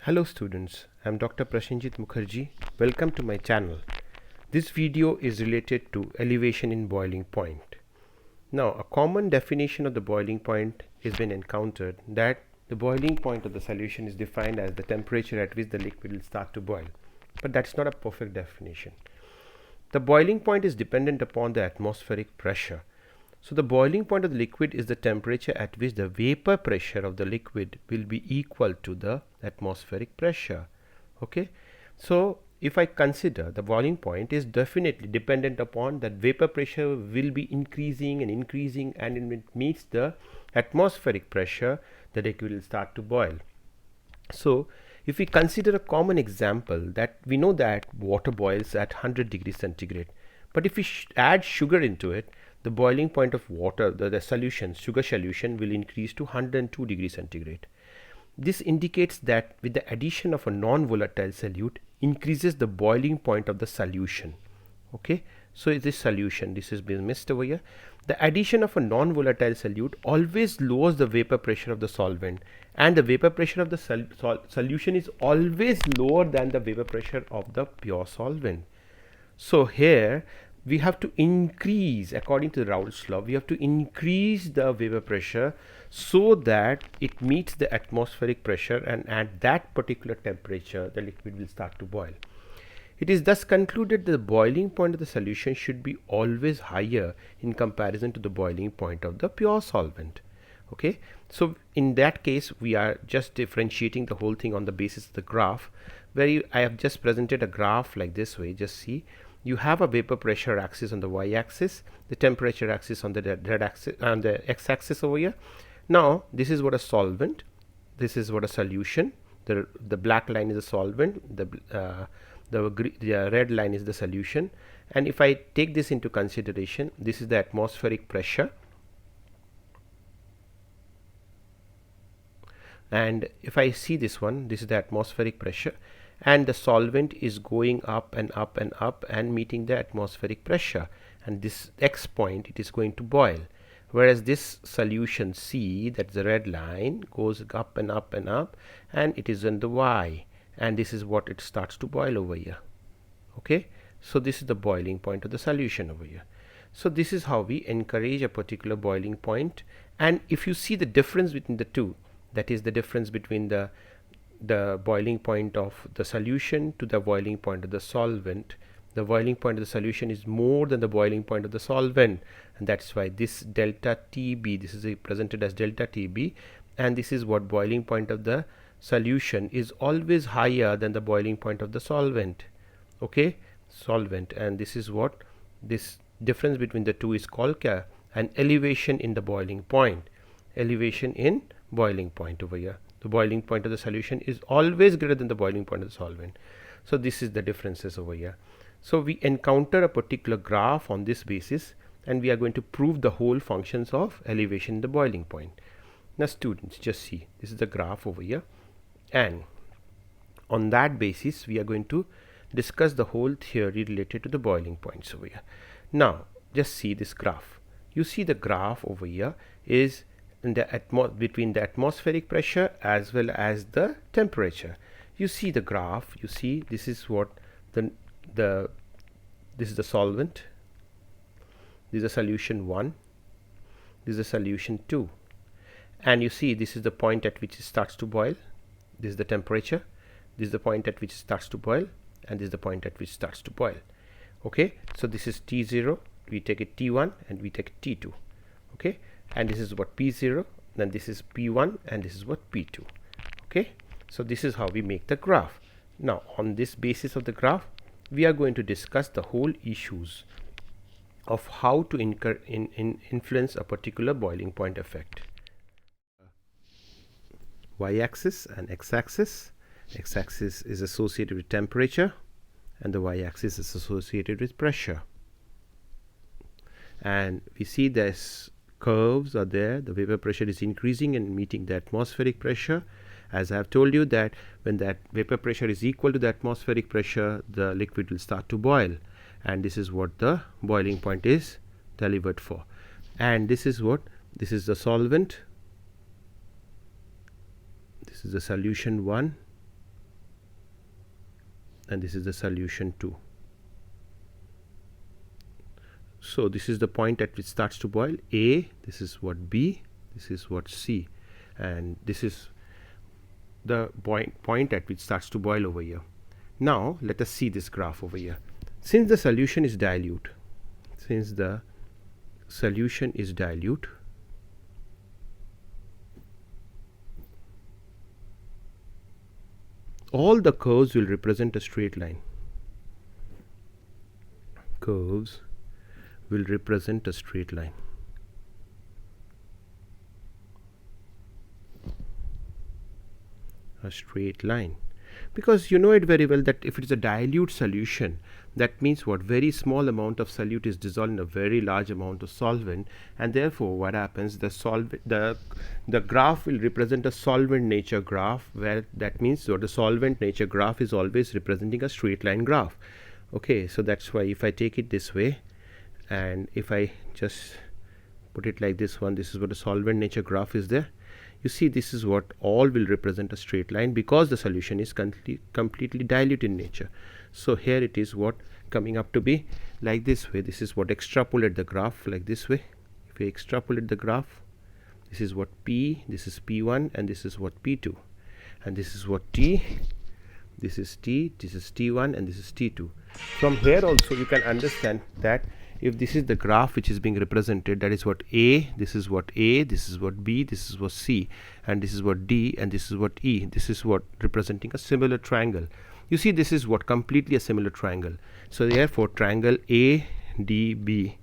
Hello students, I am Dr. Prashanjit Mukherjee. Welcome to my channel. This video is related to elevation in boiling point. Now, a common definition of the boiling point has been encountered that the boiling point of the solution is defined as the temperature at which the liquid will start to boil. But that's not a perfect definition. The boiling point is dependent upon the atmospheric pressure. So the boiling point of the liquid is the temperature at which the vapor pressure of the liquid will be equal to the atmospheric pressure. Okay, so if I consider the boiling point is definitely dependent upon that vapor pressure will be increasing, and when it meets the atmospheric pressure, the liquid will start to boil. So if we consider a common example, that we know that water boils at 100 degrees centigrade, but if we add sugar into it, the boiling point of water, the solution, sugar solution, will increase to 102 degrees centigrade. This indicates that with the addition of a non-volatile solute increases the boiling point of the solution. Okay, so this solution, this has been missed over here. The addition of a non-volatile solute always lowers the vapor pressure of the solvent, and the vapor pressure of the solution is always lower than the vapor pressure of the pure solvent. So here we have to increase, according to the Raoult's law, we have to increase the vapor pressure so that it meets the atmospheric pressure, and at that particular temperature the liquid will start to boil. It is thus concluded that the boiling point of the solution should be always higher in comparison to the boiling point of the pure solvent. Okay, so in that case we are just differentiating the whole thing on the basis of the graph, where I have just presented a graph like this way. Just see, you have a vapor pressure axis on the y-axis, the temperature axis on the z axis, and the x-axis over here. Now this is what a solvent, this is what a solution. The black line is a solvent, the red line is the solution. And if I take this into consideration, this is the atmospheric pressure, and if I see this one, this is the atmospheric pressure, and the solvent is going up and up and up and meeting the atmospheric pressure, and this x point, it is going to boil, whereas this solution C, that's the red line, goes up and up and up, and it is on the y, and this is what it starts to boil over here. Okay, so this is the boiling point of the solution over here. So this is how we encourage a particular boiling point. And if you see the difference between the two, that is the difference between the boiling point of the solution to the boiling point of the solvent, the boiling point of the solution is more than the boiling point of the solvent, and that's why this delta TB, this is presented as delta TB, and this is what boiling point of the solution is always higher than the boiling point of the solvent. Okay, solvent, and this is what this difference between the two is called an elevation in the boiling point. Elevation in boiling point over here. The boiling point of the solution is always greater than the boiling point of the solvent. So this is the differences over here. So we encounter a particular graph on this basis, and we are going to prove the whole functions of elevation in the boiling point. Now students, just see, this is the graph over here, and on that basis we are going to discuss the whole theory related to the boiling points over here. Now just see this graph. You see the graph over here is in the between the atmospheric pressure as well as the temperature. You see the graph, you see this is what this is the solvent, this is the solution 1, this is the solution 2, and you see this is the point at which it starts to boil, this is the temperature, this is the point at which it starts to boil, and this is the point at which it starts to boil. Okay, so this is T0, we take it T1 and we take it T2. Okay, and this is what P0, then this is P1, and this is what P2. Okay, so this is how we make the graph. Now on this basis of the graph, we are going to discuss the whole issues of how to influence a particular boiling point effect. Y-axis and x-axis. X-axis is associated with temperature, and the y-axis is associated with pressure. And we see this curves are there, the vapor pressure is increasing and meeting the atmospheric pressure. As I have told you that when that vapor pressure is equal to the atmospheric pressure, the liquid will start to boil, and this is what the boiling point is delivered for. And this is what, this is the solvent, this is the solution 1, and this is the solution 2. So this is the point at which starts to boil A, this is what B, this is what C, and this is the point at which starts to boil over here. Now let us see this graph over here. Since the solution is dilute, all the curves will represent a straight line. Curves will represent a straight line. A straight line. Because you know it very well that if it is a dilute solution, that means what? Very small amount of solute is dissolved in a very large amount of solvent, and therefore what happens, the graph will represent a solvent nature graph, where that means so the solvent nature graph is always representing a straight line graph. Okay, so that's why if I take it this way, and if I just put it like this one, this is what the solvent nature graph is there. You see, this is what all will represent a straight line because the solution is completely dilute in nature. So here it is what coming up to be like this way. This is what extrapolate the graph like this way. If we extrapolate the graph, this is what P, this is P1, and this is what P2, and this is what T, this is T, this is T1, and this is T2. From here also you can understand that if this is the graph which is being represented, that is what A, this is what A, this is what B, this is what C, and this is what D, and this is what E. This is what representing a similar triangle. You see, this is what completely a similar triangle. So therefore triangle ADB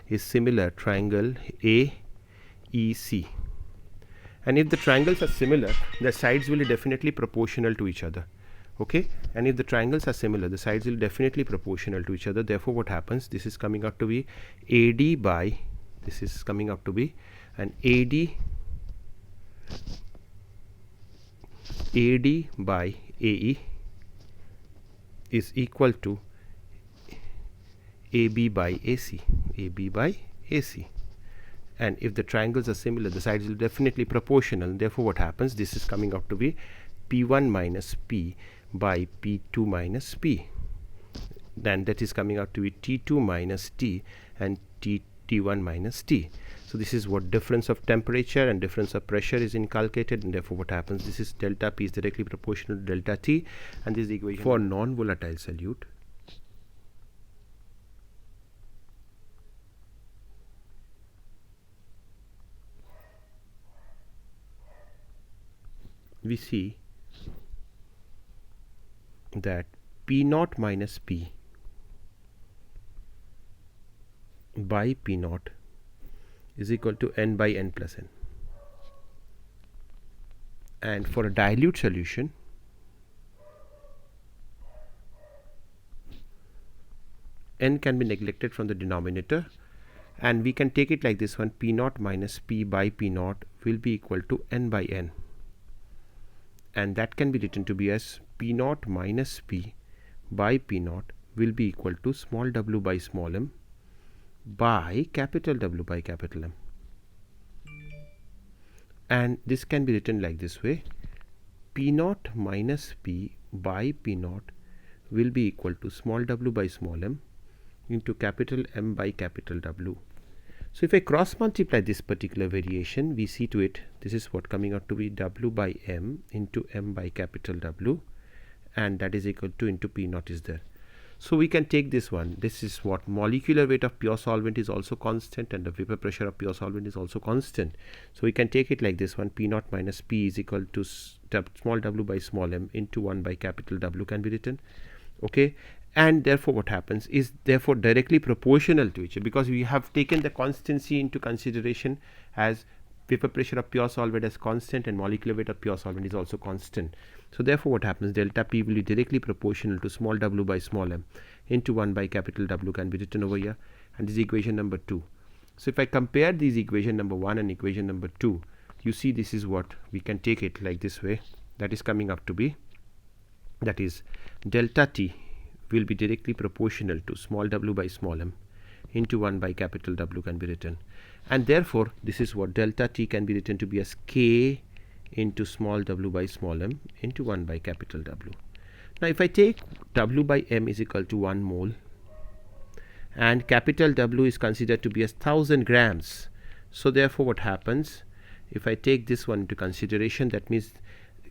is similar triangle AEC. And if the triangles are similar, the sides will be definitely proportional to each other. Okay, and if the triangles are similar, the sides will definitely proportional to each other. Therefore what happens, this is coming out to be AD by, this is coming out to be an AD by AE is equal to AB by AC, AB by AC. And if the triangles are similar, the sides will definitely proportional. Therefore what happens, this is coming out to be P1 minus P by P2 minus P, then that is coming out to be T2 minus T and T1 minus T. So this is what difference of temperature and difference of pressure is inculcated, and therefore what happens, this is delta P is directly proportional to delta T, and this is the equation for non-volatile solute. We see that P naught minus P by P naught is equal to N by N plus N. And for a dilute solution, N can be neglected from the denominator, and we can take it like this one: P naught minus P by P naught will be equal to N by N, and that can be written to be as P naught minus P by P naught will be equal to small w by small m by capital W by capital M. And this can be written like this way: P naught minus P by P naught will be equal to small w by small m into capital M by capital W. So if I cross multiply this particular variation, we see to it, this is what coming out to be W by M into M by capital W, and that is equal to into P naught is there. So we can take this one. This is what molecular weight of pure solvent is also constant, and the vapor pressure of pure solvent is also constant. So we can take it like this one: P naught minus P is equal to small w by small m into 1 by capital W can be written. Okay, and therefore what happens is therefore directly proportional to each other, because we have taken the constancy into consideration as vapor pressure of pure solvent as constant and molecular weight of pure solvent is also constant. So therefore what happens, delta P will be directly proportional to small w by small m into 1 by capital W can be written over here, and this is equation number 2. So if I compare these equation number 1 and equation number 2, you see this is what we can take it like this way, that is coming up to be, that is delta T will be directly proportional to small w by small m into 1 by capital W can be written, and therefore this is what delta T can be written to be as K into small w by small m into 1 by capital W. Now if I take W by M is equal to 1 mole and capital W is considered to be as 1000 grams, so therefore what happens, if I take this one into consideration, that means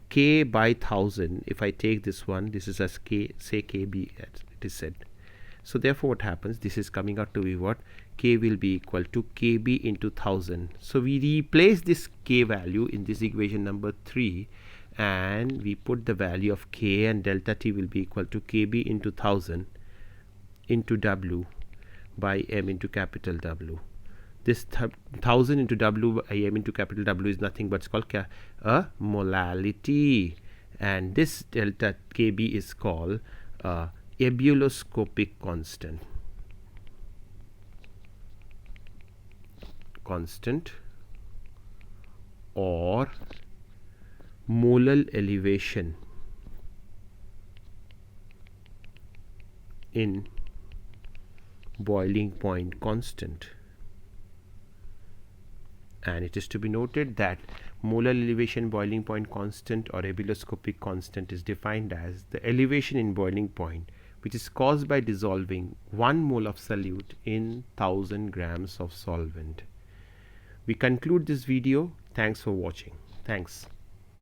K by 1000, if I take this one, this is as K, say KB as it is said. So therefore what happens, this is coming out to be what, K will be equal to KB into 1000. So we replace this K value in this equation number 3 and we put the value of K, and delta T will be equal to KB into 1000 into W by M into capital W. This 1000 into W by M into capital W is nothing but it's called a molality, and this delta KB is called ebuloscopic constant or molal elevation in boiling point constant. And it is to be noted that molar elevation boiling point constant or ebuloscopic constant is defined as the elevation in boiling point which is caused by dissolving 1 mole of solute in 1000 grams of solvent. We conclude this video. Thanks for watching. Thanks.